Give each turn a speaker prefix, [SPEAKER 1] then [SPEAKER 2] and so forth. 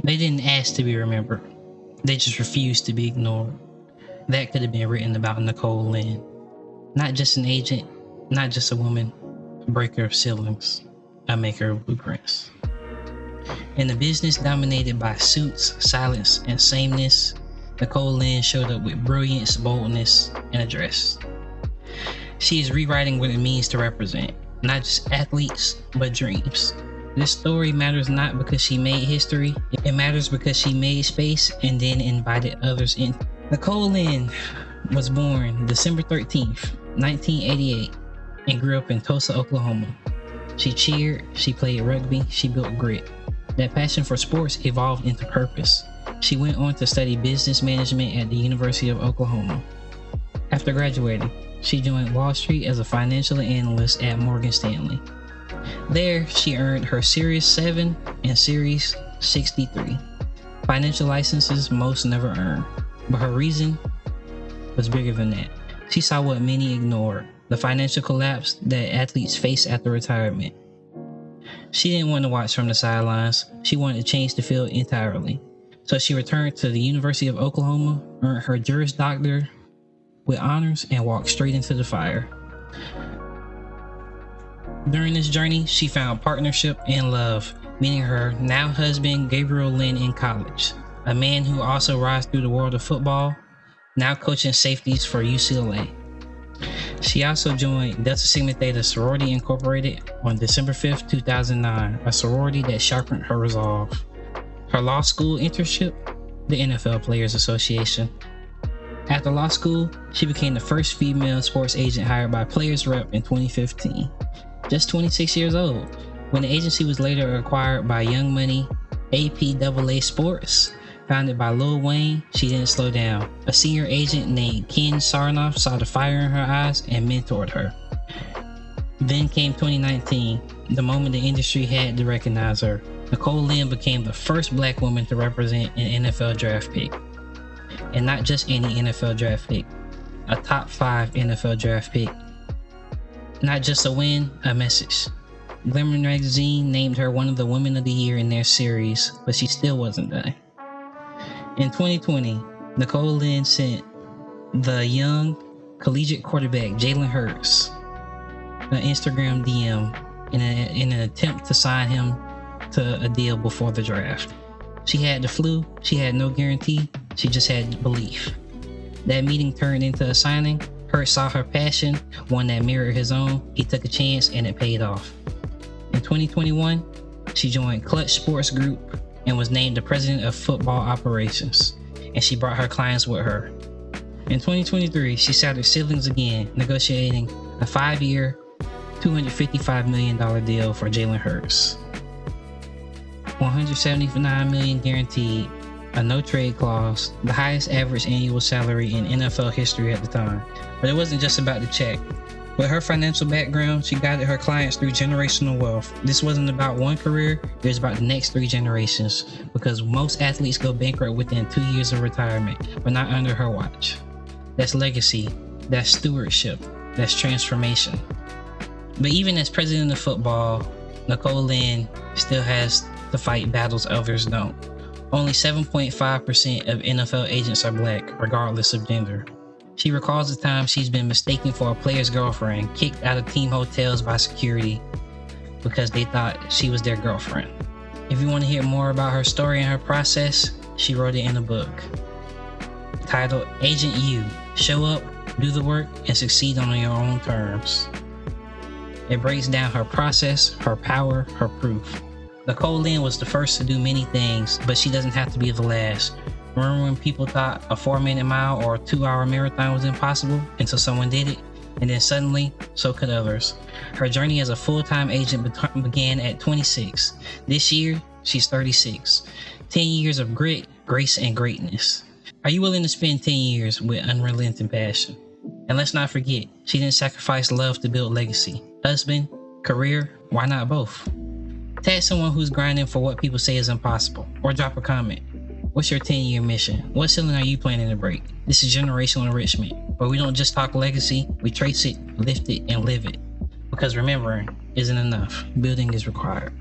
[SPEAKER 1] They didn't ask to be remembered. They just refused to be ignored. That could have been written about Nicole Lynn. Not just an agent, not just a woman, a breaker of ceilings, a maker of blueprints. In a business dominated by suits, silence, and sameness, Nicole Lynn showed up with brilliance, boldness, and address. She is rewriting what it means to represent, not just athletes, but dreams. This story matters not because she made history, it matters because she made space and then invited others in. Nicole Lynn was born December 13th, 1988, and grew up in Tulsa, Oklahoma. She cheered, she played rugby, she built grit. That passion for sports evolved into purpose. She went on to study business management at the University of Oklahoma. After graduating, she joined Wall Street as a financial analyst at Morgan Stanley. There, she earned her Series 7 and Series 63, financial licenses most never earned. But her reason was bigger than that. She saw what many ignored, the financial collapse that athletes face after retirement. She didn't want to watch from the sidelines. She wanted to change the field entirely. So she returned to the University of Oklahoma, earned her Juris Doctor with honors, and walked straight into the fire. During this journey, she found partnership and love, meeting her now husband Gabriel Lynn in college, a man who also rose through the world of football, now coaching safeties for UCLA. She also joined Delta Sigma Theta Sorority Incorporated on December 5th, 2009, a sorority that sharpened her resolve. Her law school internship, the NFL Players Association. After law school, she became the first female sports agent hired by Players Rep in 2015. Just 26 years old, when the agency was later acquired by Young Money APAA Sports, founded by Lil Wayne, she didn't slow down. A senior agent named Ken Sarnoff saw the fire in her eyes and mentored her. Then came 2019, the moment the industry had to recognize her. Nicole Lynn became the first Black woman to represent an NFL draft pick. And not just any NFL draft pick, a top 5 NFL draft pick. Not just a win, a message. Glamour magazine named her one of the Women of the Year in their series, but she still wasn't done. In 2020, Nicole Lynn sent the young collegiate quarterback Jalen Hurts an Instagram DM in an attempt to sign him to a deal before the draft. She had the flu, she had no guarantee, she just had belief. That meeting turned into a signing. Hurts saw her passion, one that mirrored his own. He took a chance and it paid off. In 2021, she joined Clutch Sports Group and was named the president of football operations, and she brought her clients with her. In 2023, she sat her siblings again, negotiating a 5-year, $255 million deal for Jalen Hurts. $179 million guaranteed, a no-trade clause, the highest average annual salary in NFL history at the time. But it wasn't just about the check. With her financial background, she guided her clients through generational wealth. This wasn't about one career, it was about the next 3 generations, because most athletes go bankrupt within 2 years of retirement, but not under her watch. That's legacy, that's stewardship, that's transformation. But even as president of football, Nicole Lynn still has to fight battles others don't. Only 7.5% of NFL agents are Black, regardless of gender. She recalls the time she's been mistaken for a player's girlfriend, kicked out of team hotels by security because they thought she was their girlfriend. If you want to hear more about her story and her process, she wrote it in a book titled Agent U: Show Up, Do the Work, and Succeed on Your Own Terms. It breaks down her process, her power, her proof. Nicole Lynn was the first to do many things, but she doesn't have to be the last. Remember when people thought a 4-minute mile or a 2-hour marathon was impossible until someone did it? And then suddenly, so could others. Her journey as a full-time agent began at 26. This year, she's 36. 10 years of grit, grace, and greatness. Are you willing to spend 10 years with unrelenting passion? And let's not forget, she didn't sacrifice love to build legacy. Husband, career, why not both? Tag someone who's grinding for what people say is impossible, or drop a comment. What's your 10-year mission? What ceiling are you planning to break? This is Generational Enrichment, where we don't just talk legacy, we trace it, lift it, and live it. Because remembering isn't enough. Building is required.